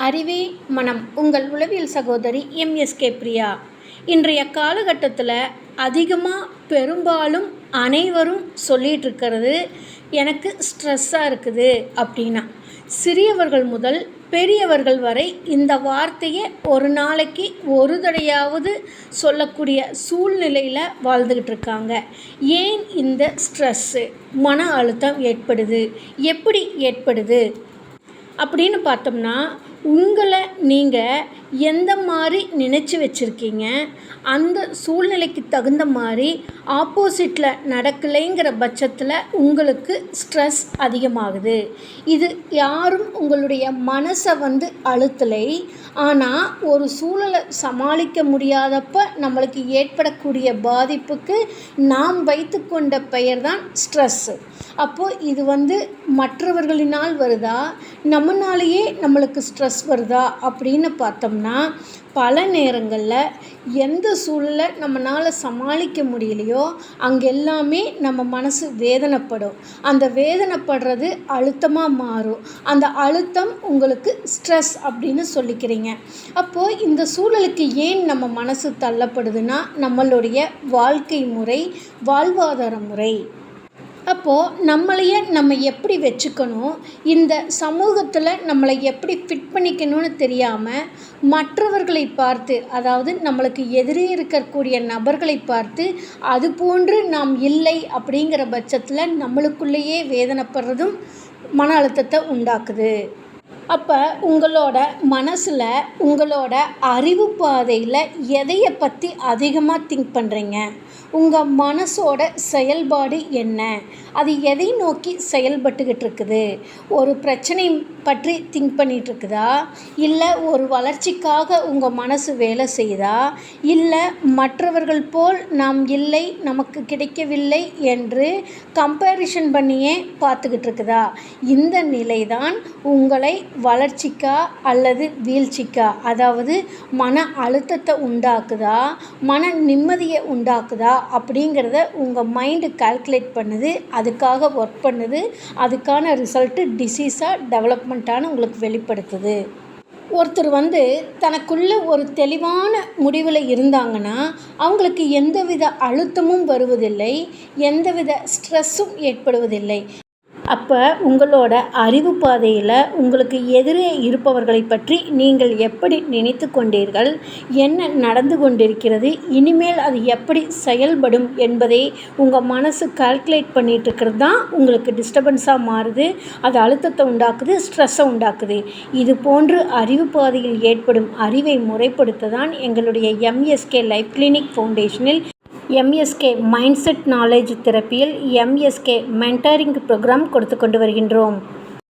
அறிவே மனம். உங்கள் உளவியல் சகோதரி எம்எஸ்கே பிரியா. இன்றைய காலகட்டத்தில் அதிகமாக பெரும்பாலும் அனைவரும் சொல்லிகிட்டு இருக்கிறது, எனக்கு ஸ்ட்ரெஸ்ஸாக இருக்குது அப்படின்னா. சிறியவர்கள் முதல் பெரியவர்கள் வரை இந்த வார்த்தையை ஒரு நாளைக்கு ஒரு தடையாவது சொல்லக்கூடிய சூழ்நிலையில் வாழ்ந்துக்கிட்டு இருக்காங்க. ஏன் இந்த ஸ்ட்ரெஸ்ஸு, மன அழுத்தம் ஏற்படுது, எப்படி ஏற்படுது அப்படின்னு பார்த்தோம்னா, உங்களை நீங்கள் எந்த மாதிரி நினச்சி வச்சுருக்கீங்க, அந்த சூழ்நிலைக்கு தகுந்த மாதிரி ஆப்போசிட்டில் நடக்கலைங்கிற பட்சத்தில் உங்களுக்கு ஸ்ட்ரெஸ் அதிகமாகுது. இது யாரும் உங்களுடைய மனசை அழுத்தலை, ஆனால் ஒரு சூழலை சமாளிக்க முடியாதப்ப நம்மளுக்கு ஏற்படக்கூடிய பாதிப்புக்கு நாம் வைத்து கொண்ட பெயர் தான் ஸ்ட்ரெஸ்ஸு. அப்போது இது மற்றவர்களினால் வருதா, நம்மளாலேயே நம்மளுக்கு ஸ்ட்ரெஸ் வருதா அப்படின்னு பார்த்தோம்னா, பல நேரங்களில் எந்த சூழலை நம்மளால் சமாளிக்க முடியலையோ அங்கெல்லாமே நம்ம மனசு வேதனைப்படும். அந்த வேதனைப்படுறது அழுத்தமாக மாறும். அந்த அழுத்தம் உங்களுக்கு ஸ்ட்ரெஸ் அப்படின்னு சொல்லிக்கிறீங்க. அப்போது இந்த சூழலுக்கு ஏன் நம்ம மனசு தள்ளப்படுதுன்னா, நம்மளுடைய வாழ்க்கை முறை, வாழ்வாதார முறை. அப்போது நம்மளையே நம்ம எப்படி வச்சுக்கணும், இந்த சமூகத்தில் நம்மளை எப்படி ஃபிட் பண்ணிக்கணும்னு தெரியாமல் மற்றவர்களை பார்த்து, அதாவது நம்மளுக்கு எதிரே இருக்கக்கூடிய நபர்களை பார்த்து அது போன்று நாம் இல்லை அப்படிங்கிற பட்சத்தில் நம்மளுக்குள்ளேயே வேதனைப்படுறதும் மன அழுத்தத்தை உண்டாக்குது. அப்போ உங்களோட மனசில், உங்களோட அறிவு பாதையில் எதையை பற்றி அதிகமாக திங்க் பண்ணுறீங்க, உங்கள் மனசோட செயல்பாடு என்ன, அது எதை நோக்கி செயல்பட்டுக்கிட்டு இருக்குது, ஒரு பிரச்சனை பற்றி திங்க் பண்ணிகிட்ருக்குதா, இல்லை ஒரு வளர்ச்சிக்காக உங்கள் மனசு வேலை செய்யுதா, இல்லை மற்றவர்கள் போல் நாம் இல்லை, நமக்கு கிடைக்கவில்லை என்று கம்பேரிஷன் பண்ணியே பார்த்துக்கிட்டு இருக்குதா. இந்த நிலை தான் உங்களை வளர்ச்சிக்கா அல்லது வீழ்ச்சிக்கா, அதாவது மன அழுத்தத்தை உண்டாக்குதா, மன நிம்மதியை உண்டாக்குதா அப்படிங்கிறத உங்கள் மைண்டு கால்குலேட் பண்ணுது, அதுக்காக ஒர்க் பண்ணுது, அதுக்கான ரிசல்ட்டு டிசீஸாக டெவலப்மெண்ட்டான உங்களுக்கு வெளிப்படுத்துது. ஒருத்தர் தனக்குள்ள ஒரு தெளிவான முடிவில் இருந்தாங்கன்னா அவங்களுக்கு எந்தவித அழுத்தமும் வருவதில்லை, எந்தவித ஸ்ட்ரெஸ்ஸும் ஏற்படுவதில்லை. அப்போ உங்களோட அறிவு பாதையில் உங்களுக்கு எதிரே இருப்பவர்களை பற்றி நீங்கள் எப்படி நினைத்து கொண்டீர்கள், என்ன நடந்து கொண்டிருக்கிறது, இனிமேல் அது எப்படி செயல்படும் என்பதை உங்கள் மனசு கால்குலேட் பண்ணிகிட்டு இருக்கிறது தான் உங்களுக்கு டிஸ்டர்பன்ஸாக மாறுது. அது அழுத்தத்தை உண்டாக்குது, ஸ்ட்ரெஸ்ஸை உண்டாக்குது. இது போன்று அறிவு பாதையில் ஏற்படும் அறிவை முறைப்படுத்த தான் எங்களுடைய எம்எஸ்கே லைஃப் கிளினிக் ஃபவுண்டேஷனில் எம்எஸ்கே மைண்ட் செட் நாலேஜ் தெரப்பியில் எம்எஸ்கே மென்டரிங் ப்ரோக்ராம் கொடுத்து கொண்டு வருகின்றோம்.